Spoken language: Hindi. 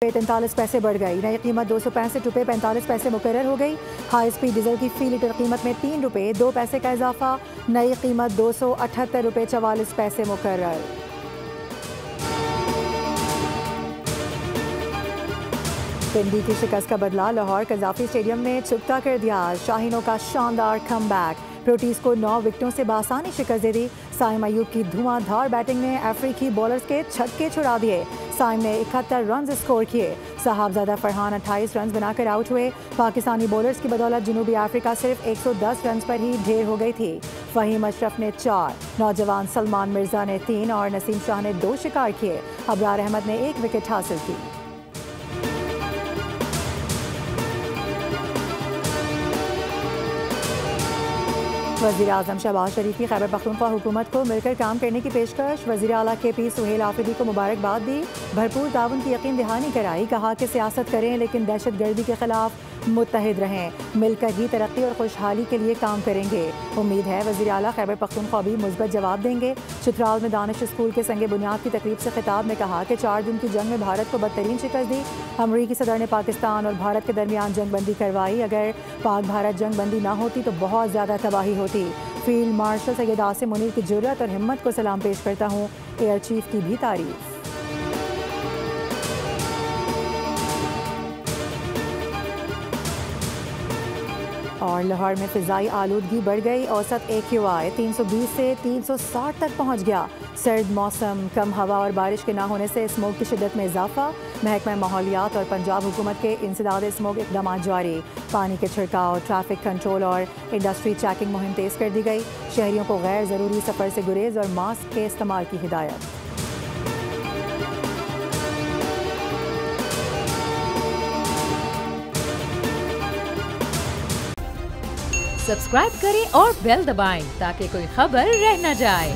43 पैसे बढ़ गई। नई कीमत 265 रुपये 45 पैसे मुकर्रर हो गई। हाई स्पीड डीजल की फी लीटर कीमत में 3 रुपये 2 पैसे का इजाफा। नई कीमत 278 रुपये 44 पैसे मुकर्रर। पिंडी की शिकस्त का बदला लाहौर कज़ाफी स्टेडियम में चुकता कर दिया। शाहीनों का शानदार कमबैक, प्रोटीज को 9 विकेटों से बासानी शिकस्त दे दी। साइम अयूब की धुआंधार बैटिंग ने अफ्रीकी बॉलर्स के छक्के छुड़ा दिए। साइम ने 71 रन स्कोर किए। साहबजादा फरहान 28 रन बनाकर आउट हुए। पाकिस्तानी बॉलर्स की बदौलत जनूबी अफ्रीका सिर्फ 110 रन पर ही ढेर हो गई थी। फहीम अशरफ ने 4, नौजवान सलमान मिर्जा ने 3 और नसीम शाह ने 2 शिकार किए। अबरार अहमद ने 1 विकेट हासिल की। वज़ीर आज़म शहबाज शरीफ की खैबर पख्तूनख्वा हुकूमत को मिलकर काम करने की पेशकश। वज़ीर आला KP सुहेल आफरीदी को मुबारकबाद दी। भरपूर ताउन की यकीन दहानी कराई। कहा कि सियासत करें लेकिन दहशत गर्दी के खिलाफ मुत्तहिद रहें। मिलकर ही तरक्की और खुशहाली के लिए काम करेंगे। उम्मीद है वज़ीर आला खैबर पख्तूनख्वा भी मुस्बत जवाब देंगे। चित्राल में दानिश स्कूल के संगे बुनियाद की तकरीब से खिताब में कहा कि 4 दिन की जंग में भारत को बदतरीन शिकस्त दी। अमरीकी सदर ने पाकिस्तान और भारत के दरमियान जंगबंदी करवाई। अगर पाक भारत जंगबंदी ना होती तो बहुत ज़्यादा तबाही होती। फील्ड मार्शल सैयद आसिम मुनीर की जुर्रत और हिम्मत को सलाम पेश करता हूँ। एयर चीफ की भी तारीफ। और लाहौर में फ़िज़ाई आलूदगी बढ़ गई। औसत AQI 320 से 360 तक पहुँच गया। सर्द मौसम, कम हवा और बारिश के ना होने से स्मोक की शिद्दत में इजाफा। महकमा माहौलियात और पंजाब हुकूमत के इंसदाद स्मोक इक़दाम जारी। पानी के छिड़काव, ट्रैफिक कंट्रोल और इंडस्ट्री चेकिंग मुहिम तेज़ कर दी गई। शहरियों को गैर ज़रूरी सफ़र से गुरेज और मास्क के इस्तेमाल की हिदायत। सब्सक्राइब करें और बेल दबाएं ताकि कोई खबर रह न जाए।